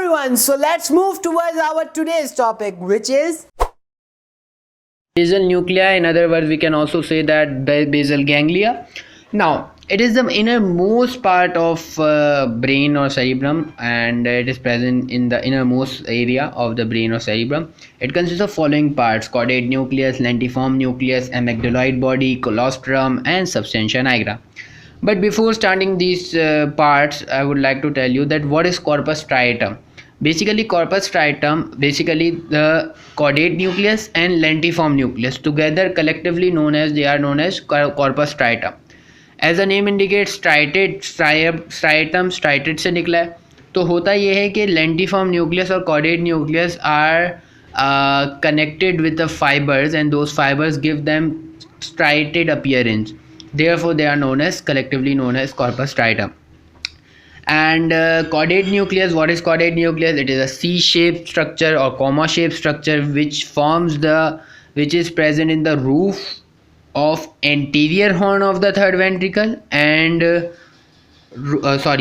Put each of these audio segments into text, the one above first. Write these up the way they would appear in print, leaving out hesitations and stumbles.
everyone, so let's move towards our today's topic, which is basal nuclei. In other words, we can also say that basal ganglia. Now, it is the innermost part of brain or cerebrum, and it is present in the innermost area of the brain or cerebrum. It consists of following parts: caudate nucleus, lentiform nucleus, amygdaloid body, colostrum, and substantia nigra. But before starting these parts, I would like to tell you that what is corpus striatum. Basically, corpus striatum, basically the caudate nucleus and lentiform nucleus together collectively known as corpus striatum. As the name indicates, striatum striated से निकला है. तो होता ये है कि lentiform nucleus और caudate nucleus are connected with the fibers, and those fibers give them striated appearance. Therefore, they are collectively known as corpus striatum. And caudate nucleus, what is caudate nucleus? It is a C-shaped structure or comma-shaped structure which is present in the roof of anterior horn of the third ventricle and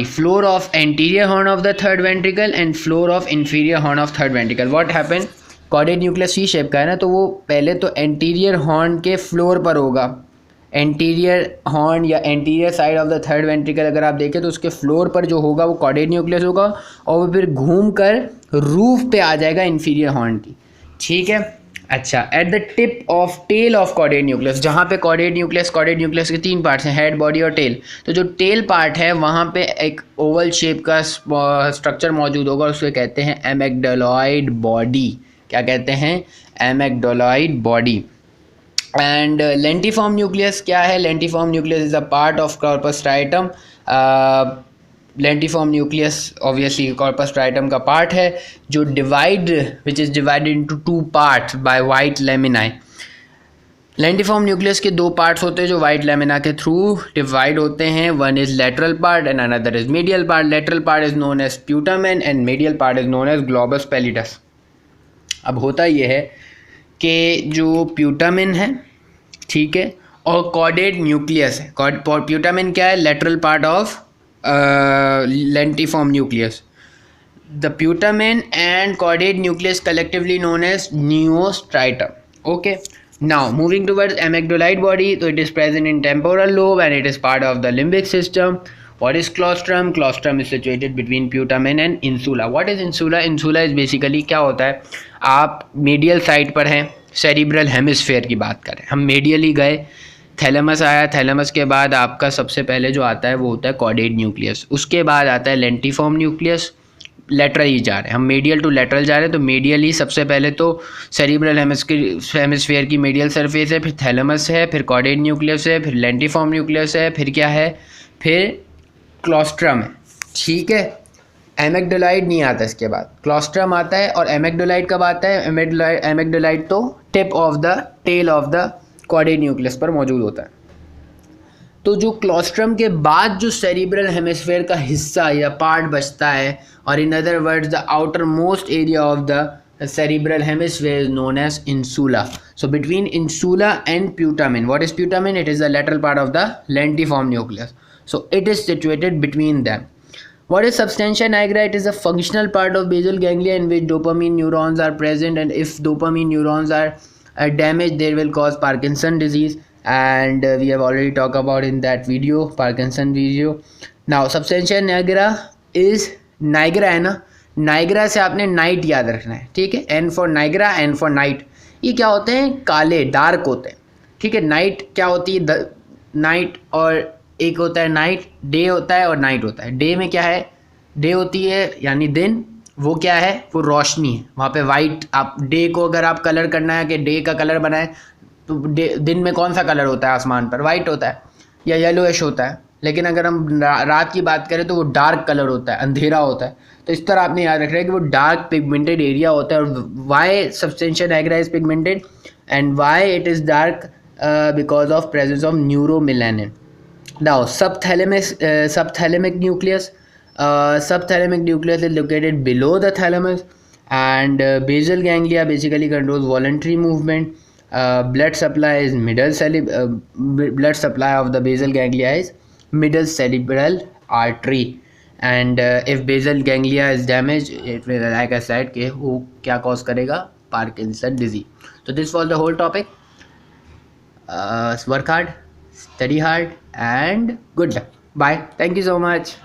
floor of anterior horn of the third ventricle and floor of inferior horn of third ventricle. What happened? caudate nucleus C shape का है ना, तो वो पहले तो anterior horn के floor पर होगा. एंटीरियर हॉर्न या anterior side of the third ventricle अगर आप देखें तो उसके फ्लोर पर जो होगा वो कॉडेट न्यूक्लियस होगा और वो फिर घूम कर रूफ पे आ जाएगा इंफीरियर हॉर्न की. ठीक है. अच्छा, at the tip of tail of caudate nucleus, जहाँ पे कॉडेट न्यूक्लियस के तीन पार्ट्स हैं, हेड, बॉडी और टेल. तो जो टेल पार्ट है वहाँ पे एक ओवल शेप का स्ट्रक्चर मौजूद होगा, उसको कहते हैं एमेग्डोलॉइड बॉडी. क्या कहते हैं? एमेग्डोलॉइड बॉडी. And lentiform nucleus क्या है? lentiform nucleus is a part of corpus striatum. lentiform nucleus obviously corpus striatum का part है जो which is divided into two parts by white laminae. lentiform nucleus के दो parts होते हैं जो white lamina के through divide होते हैं. one is lateral part and another is medial part. lateral part is known as putamen and medial part is known as globus pallidus. अब होता ये है कि जो प्यूटामिन है, ठीक है, और कॉडेट न्यूक्लियस है. प्यूटामिन क्या है? Lateral part of lentiform nucleus. The putamen and caudate nucleus collectively known as neostriatum. Okay. Now moving towards amygdaloid body, तो it is present in temporal lobe and it is part of the limbic system. What is claustrum? Claustrum is situated between putamen and insula. What is insula? Insula is basically क्या होता है? आप medial side पर हैं, cerebral hemisphere की बात करें, हम मीडियली गए, थैलेमस आया, थैलेमस के बाद आपका सबसे पहले जो आता है वो होता है कॉडेट न्यूक्लियस. उसके बाद आता है लेंटिफॉर्म न्यूक्लियस. लेटरली जा रहे हैं हम, मीडियल टू लेटरल जा रहे हैं, तो मीडियली सबसे पहले तो सेरिब्रल हेमिस्फेयर की मीडियल सरफेस है, फिर थैलेमस है, फिर कॉडेट न्यूक्लियस है, फिर लेंटिफॉर्म न्यूक्लियस है, फिर क्या है? फिर क्लॉस्ट्रम है. ठीक है. एमेग्डोलाइड नहीं आता इसके बाद, क्लॉस्ट्रम आता है. और एमेग्डोलाइड कब आता है? एमेग्डोलाइड तो tip of the tail of the caudate nucleus पर मौजूद होता है. तो जो क्लॉस्ट्रम के बाद जो सेरिब्रल हेमिस्फेयर का हिस्सा या पार्ट बचता है, और in other words the outer most area of the cerebral hemisphere is known as insula. So between insula and putamen, what is putamen? It is the lateral part of the lentiform nucleus. So it is situated between them. What is substantia nigra? It is a functional part of basal ganglia in which dopamine neurons are present, and if dopamine neurons are damaged, they will cause Parkinson disease, and we have already talked about in that video, Parkinson video. Now substantia nigra is nigra है ना, Niagara से आपने night याद रखना है. ठीक है. N for nigra, N for night. ये क्या होते हैं? काले, डार्क होते हैं. ठीक है. नाइट क्या होती है? नाइट, और एक होता है नाइट, डे होता है और नाइट होता है. डे में क्या है? डे होती है यानी दिन. वो क्या है? वो रोशनी है. वहाँ पे वाइट, आप डे को अगर आप कलर करना है कि डे का कलर बनाए, तो दिन में कौन सा कलर होता है आसमान पर? वाइट होता है या येलोइश होता है. लेकिन अगर हम रात की बात करें तो वो डार्क कलर होता है, अंधेरा होता है. तो इस तरह आपने याद रखना है कि वो डार्क पिगमेंटेड एरिया होता है. और why substantia nigra is pigmented and why it is dark? Because of presence of neuromelanin. Now subthalamic nucleus. Subthalamic nucleus is located below the thalamus, and basal ganglia basically controls voluntary movement. Blood supply of the basal ganglia is middle cerebral artery, and if basal ganglia is damaged, it will, like I said, कि वो क्या cause करेगा, Parkinson disease. So this was the whole topic. Work hard, study hard, and good luck. Bye. Thank you so much.